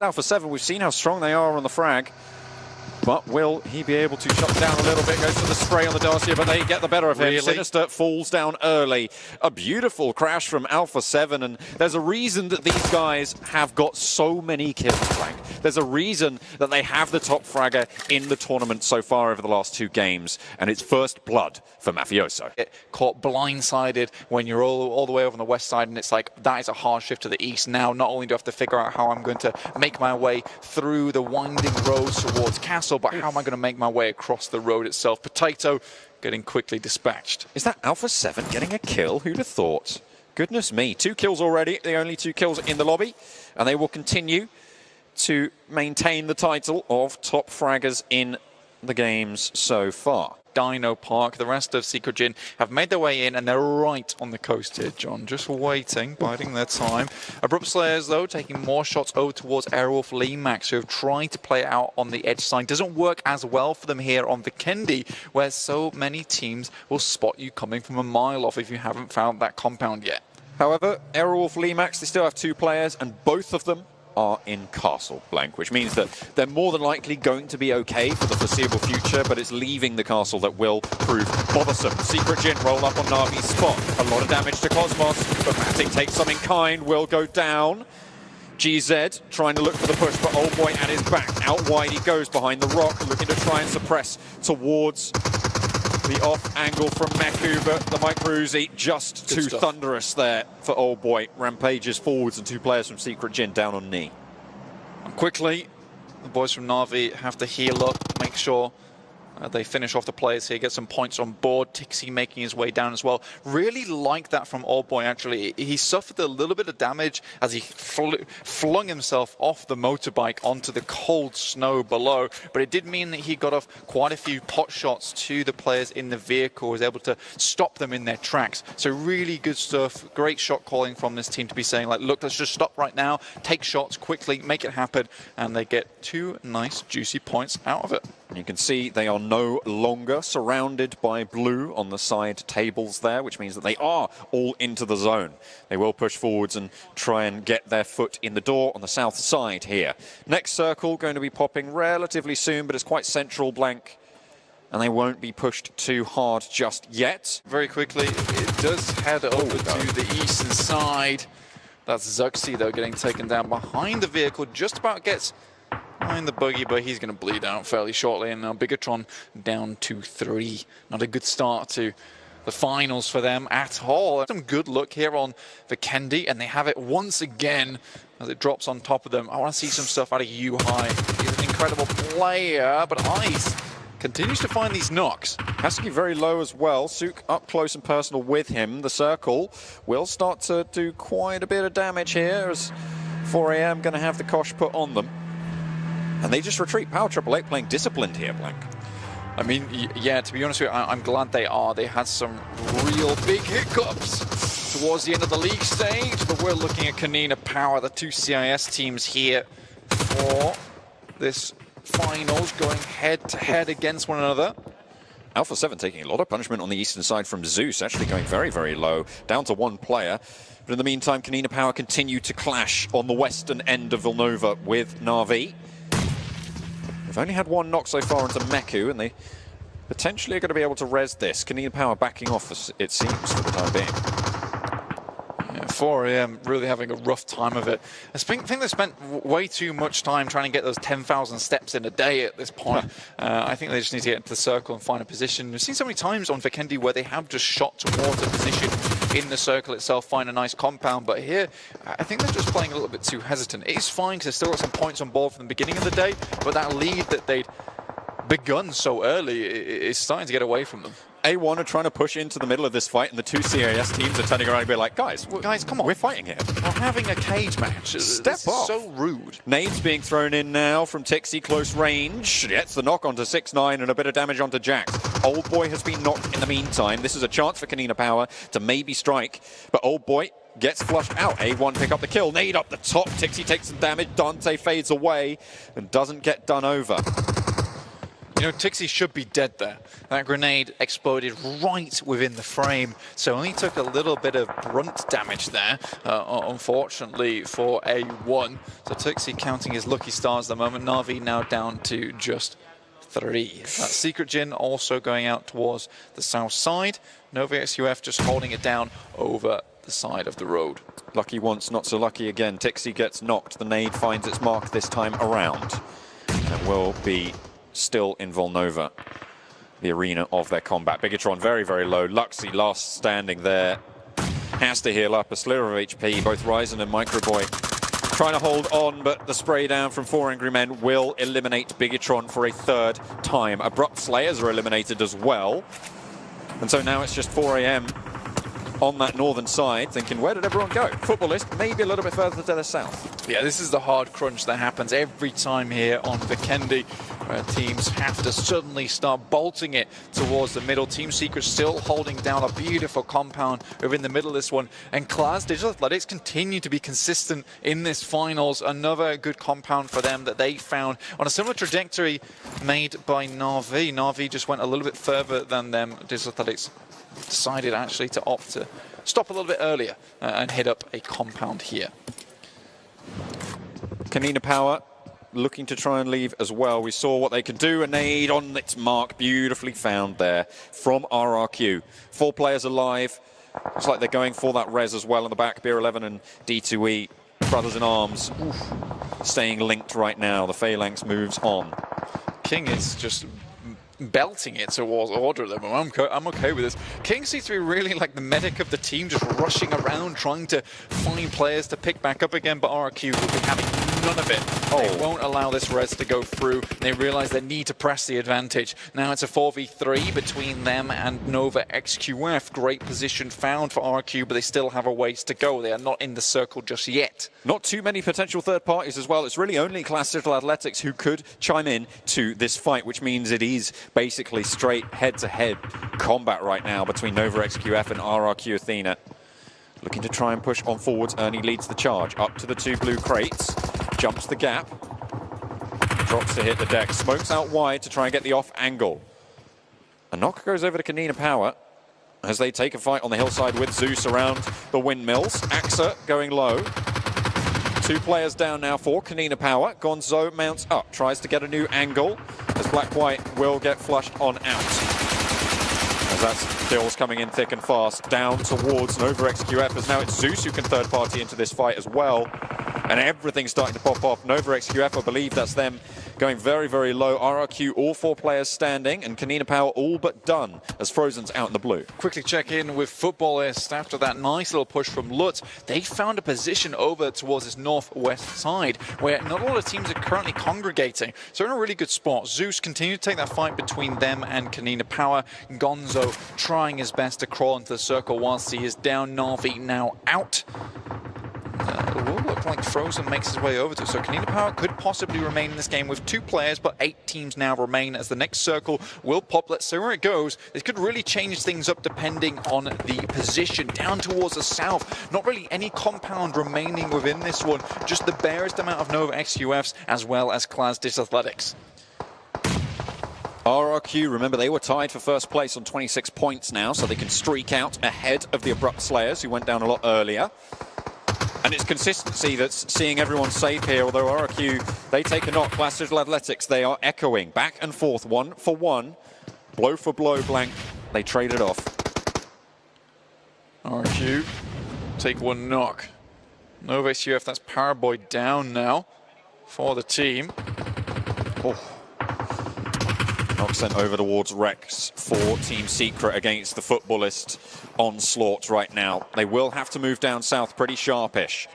Alpha 7, we've seen how strong they are on the frag. But will he be able to shut down a little bit? Goes for the spray on the Darcia, but they get the better of him. Sinister falls down early. A beautiful crash from Alpha 7, and there's a reason that these guys have got so many kills, Frank. There's a reason that they have the top fragger in the tournament so far over the last 2 games, and it's first blood for Mafioso. Get caught blindsided when you're all the way over on the west side, and it's like, that is a hard shift to the east. Now, not only do I have to figure out how I'm going to make my way through the winding roads towards Castle, but how am I going to make my way across the road itself? Potato getting quickly dispatched. Is that Alpha 7 getting a kill? Who'd have thought? Goodness me, 2 kills already, the only 2 kills in the lobby, and they will continue to maintain the title of top fraggers in the games so far. Dino Park, the rest of Secret Jin have made their way in, and they're right on the coast here, John. Just waiting, biding their time. Abrupt Slayers, though, taking more shots over towards Aerowolf Limax, who have tried to play out on the edge side. Doesn't work as well for them here on Vikendi, where so many teams will spot you coming from a mile off if you haven't found that compound yet. However, Aerowolf Limax, they still have 2 players, and both of them are in castle blank, which means that they're more than likely going to be okay for the foreseeable future, but it's leaving the castle that will prove bothersome. Secret Jin roll up on Navi's spot. A lot of damage to Cosmos, but Matic takes some in kind, will go down. GZ trying to look for the push, but Old Boy at his back. Out wide he goes behind the rock, looking to try and suppress towards the off angle from Meku, but the Micro Uzi just too thunderous there for Old Boy. Rampages forwards, and 2 players from Secret Jin down on knee. And quickly, the boys from Na'Vi have to heal up, make sure they finish off the players here, get some points on board. Tixi making his way down as well. Really like that from Old Boy, actually. He suffered a little bit of damage as he flung himself off the motorbike onto the cold snow below, but it did mean that he got off quite a few pot shots to the players in the vehicle, was able to stop them in their tracks. So really good stuff. Great shot calling from this team to be saying, like, look, let's just stop right now, take shots quickly, make it happen, and they get 2 nice, juicy points out of it. And you can see they are no longer surrounded by blue on the side tables there, which means that they are all into the zone. They will push forwards and try and get their foot in the door on the south side here. Next circle going to be popping relatively soon, but it's quite central blank, and they won't be pushed too hard just yet. Very quickly, it does head over to the eastern side. That's Zuxi, though, getting taken down behind the vehicle. Just about gets behind the buggy, but he's going to bleed out fairly shortly. And now Bigetron down to 3. Not a good start to the finals for them at all. Some good luck here on Vikendi, and they have it once again as it drops on top of them. I want to see some stuff out of U High. He's an incredible player, but Ice continues to find these knocks. Husky very low as well. Sook up close and personal with him. The circle will start to do quite a bit of damage here, as 4 AM going to have the Kosh put on them. And they just retreat. Power 888 playing disciplined here, Blank. I mean, yeah, to be honest with you, I'm glad they are. They had some real big hiccups towards the end of the league stage, but we're looking at Konina Power, the 2 CIS teams here for this finals, going head-to-head against one another. Alpha 7 taking a lot of punishment on the eastern side from Zeus, actually going very, very low, down to 1 player. But in the meantime, Konina Power continue to clash on the western end of Villanova with Na'Vi. They've only had 1 knock so far into Meku, and they potentially are going to be able to res this. Konina Power backing off, it seems, for the time being. Yeah, 4 AM really having a rough time of it. I think they spent way too much time trying to get those 10,000 steps in a day at this point. I think they just need to get into the circle and find a position. We've seen so many times on Vikendi where they have just shot towards a position in the circle itself, find a nice compound, but here I think they're just playing a little bit too hesitant. It is fine because they still got some points on board from the beginning of the day, but that lead that they'd begun so early is starting to get away from them. A1 are trying to push into the middle of this fight, and the 2 CIS teams are turning around and be like, guys, come on. We're fighting here. We're having a cage match. Step off. So rude. Nades being thrown in now from Tixi, close range. Gets the knock onto 6-9 and a bit of damage onto Jax. Old Boy has been knocked in the meantime. This is a chance for Konina Power to maybe strike, but Old Boy gets flushed out. A1 pick up the kill. Nade up the top. Tixi takes some damage. Dante fades away and doesn't get done over. You know, Tixi should be dead there. That grenade exploded right within the frame, so only took a little bit of brunt damage there, unfortunately, for A1. So Tixi counting his lucky stars at the moment. Na'Vi now down to just 3. That Secret Jin also going out towards the south side. NOVA-XQF just holding it down over the side of the road. Lucky once, not so lucky again. Tixi gets knocked. The nade finds its mark this time around. And will be still in Volnova, the arena of their combat. Bigetron very, very low. Luxy last standing there. Has to heal up a sliver of HP. Both Ryzen and Microboy trying to hold on, but the spray down from 4 Angry Men will eliminate Bigetron for a 3rd time. Abrupt Slayers are eliminated as well. And so now it's just 4 AM on that northern side, thinking, where did everyone go? Futbolist maybe a little bit further to the south. Yeah, this is the hard crunch that happens every time here on Vikendi, where teams have to suddenly start bolting it towards the middle. Team Secret still holding down a beautiful compound within the middle of this one. And Klas Digital Athletics continue to be consistent in this finals. Another good compound for them that they found on a similar trajectory made by Na'Vi. Na'Vi just went a little bit further than them. Digital Athletics decided actually to opt to stop a little bit earlier and hit up a compound here. Konina Power looking to try and leave as well. We saw what they can do. A nade on its mark, beautifully found there from RRQ. 4 players alive. Looks like they're going for that res as well in the back. Beer 11 and D2E, brothers in arms, staying linked right now. The Phalanx moves on. King is just belting it towards Order them. I'm okay with this. King C3 really like the medic of the team, just rushing around trying to find players to pick back up again, but RRQ will be having none of it. They won't allow this res to go through. They realize they need to press the advantage. Now it's a 4v3 between them and NOVA-XQF. Great position found for RRQ, but they still have a ways to go. They are not in the circle just yet. Not too many potential third parties as well. It's really only Klas Digital Athletics who could chime in to this fight, which means it is basically straight head-to-head combat right now between NOVA-XQF and RRQ Athena. Looking to try and push on forwards. Ernie leads the charge up to the 2 blue crates. Jumps the gap. Drops to hit the deck. Smokes out wide to try and get the off angle. A knock goes over to Konina Power as they take a fight on the hillside with Zeus around the windmills. Axa going low. 2 players down now for Konina Power. Gonzo mounts up. Tries to get a new angle as Black-White will get flushed on out. As that's kills coming in thick and fast down towards NOVA-XQF, as now it's Zeus who can third party into this fight as well. And everything's starting to pop off. NOVA-XQF, I believe that's them going very, very low. RRQ, all 4 players standing, and Konina Power all but done as Frozen's out in the blue. Quickly check in with Futbolist after that nice little push from Lut. They found a position over towards this northwest side where not all the teams are currently congregating. So in a really good spot. Zeus continued to take that fight between them and Konina Power. Gonzo trying his best to crawl into the circle whilst he is down. Na'Vi now out. It will look like Frozen makes his way over to it. So Konina Power could possibly remain in this game with 2 players, but 8 teams now remain as the next circle will pop. Let's see where it goes. This could really change things up depending on the position. Down towards the south, not really any compound remaining within this one, just the barest amount of NOVA-XQFs as well as Klas Digital Athletics. RRQ, remember they were tied for first place on 26 points now, so they can streak out ahead of the Abrupt Slayers, who went down a lot earlier. And it's consistency that's seeing everyone safe here, although RRQ, they take a knock. Klas Digital Athletics, they are echoing back and forth, 1 for 1, blow for blow, blank. They trade it off. RRQ, take 1 knock. NOVA-XQF, that's Powerboy down now for the team. Knock sent over towards Rex for Team Secret against the Futbolist onslaught right now. They will have to move down south pretty sharpish.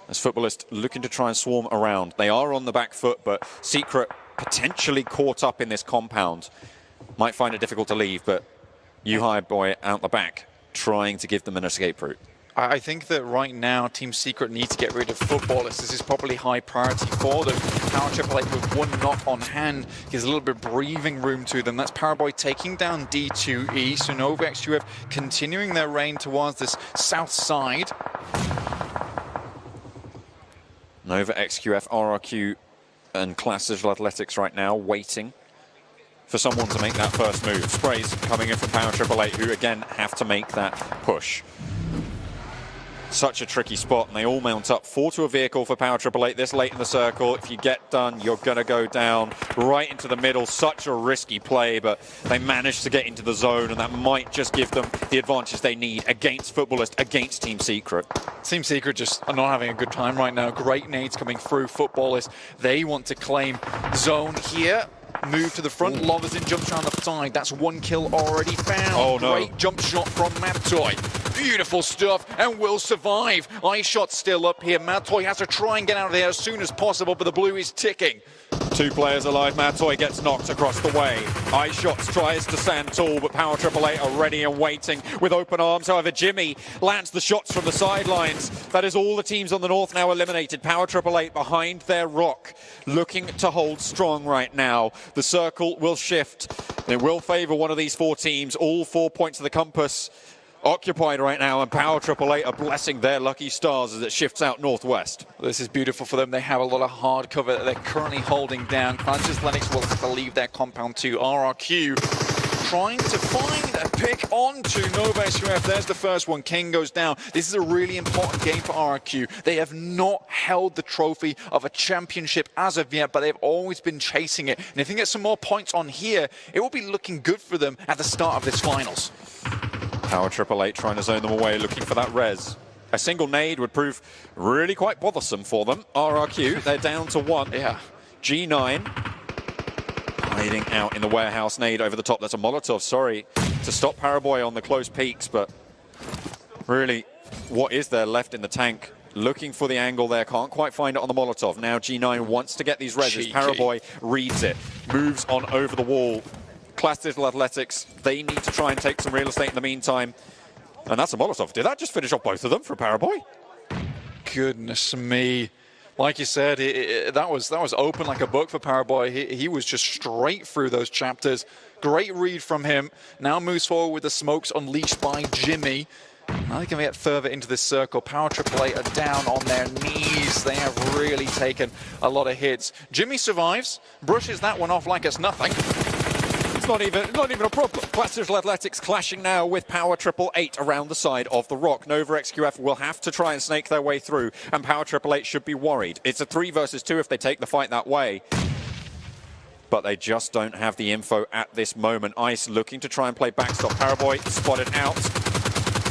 As Futbolist looking to try and swarm around. They are on the back foot, but Secret potentially caught up in this compound. Might find it difficult to leave, but Yuhai Boy out the back trying to give them an escape route. I think that right now Team Secret need to get rid of Futbolist. This is probably high priority for them. Power Triple Eight with 1 knock on hand gives a little bit of breathing room to them. That's Powerboy taking down D2E. So NOVA-XQF continuing their reign towards this south side. NOVA-XQF, RRQ and Klas Digital Athletics right now waiting for someone to make that first move. Sprays coming in from Power 888, who again have to make that push. Such a tricky spot, and they all mount up. 4 to a vehicle for Power 888 this late in the circle. If you get done, you're going to go down right into the middle. Such a risky play, but they managed to get into the zone, and that might just give them the advantage they need against Futbolist, against Team Secret. Team Secret just are not having a good time right now. Great nades coming through. Futbolist, they want to claim zone here. Move to the front. Lovazin jumps around the side. That's 1 kill already found. Oh, no. Great jump shot from Matoy. Beautiful stuff, and will survive. Ice shot still up here. Matoy has to try and get out of there as soon as possible, but the blue is ticking. 2 players alive. Matoy gets knocked across the way. Ice Shots tries to stand tall, but Power 888 are ready and waiting with open arms. However, Jimmy lands the shots from the sidelines. That is all the teams on the north now eliminated. Power 888 behind their rock, looking to hold strong right now. The circle will shift. It will favor one of these 4 teams. All 4 points of the compass occupied right now, and Power 888 are blessing their lucky stars as it shifts out northwest. This is beautiful for them. They have a lot of hard cover that they're currently holding down. Klas Lennox will have to leave their compound to RRQ. Trying to find a pick onto NOVA-XQF. There's the first one. King goes down. This is a really important game for RRQ. They have not held the trophy of a championship as of yet, but they've always been chasing it. And if they get some more points on here, it will be looking good for them at the start of this finals. Power 888 trying to zone them away, looking for that res. A single nade would prove really quite bothersome for them. RRQ, they're down to 1. Yeah. G9 hiding out in the warehouse. Nade over the top. That's a Molotov, sorry, to stop Paraboy on the close peaks, but really, what is there left in the tank? Looking for the angle there, can't quite find it on the Molotov. Now G9 wants to get these reses. Paraboy reads it, moves on over the wall. Klas Digital Athletics, they need to try and take some real estate in the meantime. And that's a Molotov. Did that just finish off both of them for Paraboy? Goodness me. Like you said, that was open like a book for Paraboy. He was just straight through those chapters. Great read from him. Now moves forward with the smokes unleashed by Jimmy. Now they can get further into this circle. Power 888 are down on their knees. They have really taken a lot of hits. Jimmy survives, brushes that one off like it's nothing. It's not even a problem. Klas Digital Athletics clashing now with Power 888 around the side of the rock. NOVA-XQF will have to try and snake their way through, and Power 888 should be worried. It's a 3 versus 2 if they take the fight that way. But they just don't have the info at this moment. Ice looking to try and play backstop. Paraboy spotted out.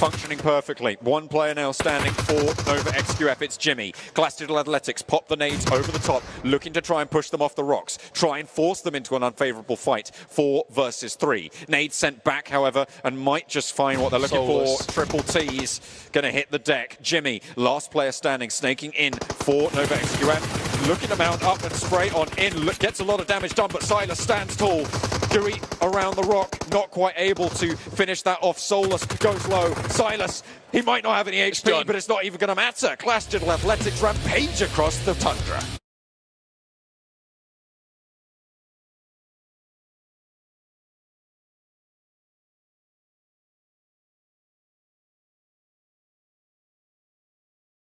Functioning perfectly. 1 player now standing for NOVA-XQF. It's Jimmy. Klas Digital Athletics pop the nades over the top, looking to try and push them off the rocks, try and force them into an unfavorable fight. 4 versus 3. Nades sent back, however, and might just find what they're looking for. Triple T's going to hit the deck. Jimmy, last player standing, snaking in for NOVA-XQF. Looking to mount up and spray on in. Gets a lot of damage done, but Silas stands tall. Gooey around the rock, not quite able to finish that off. Solus goes low. Silas, he might not have any HP, but it's not even going to matter. Klas Digital Athletics rampage across the tundra.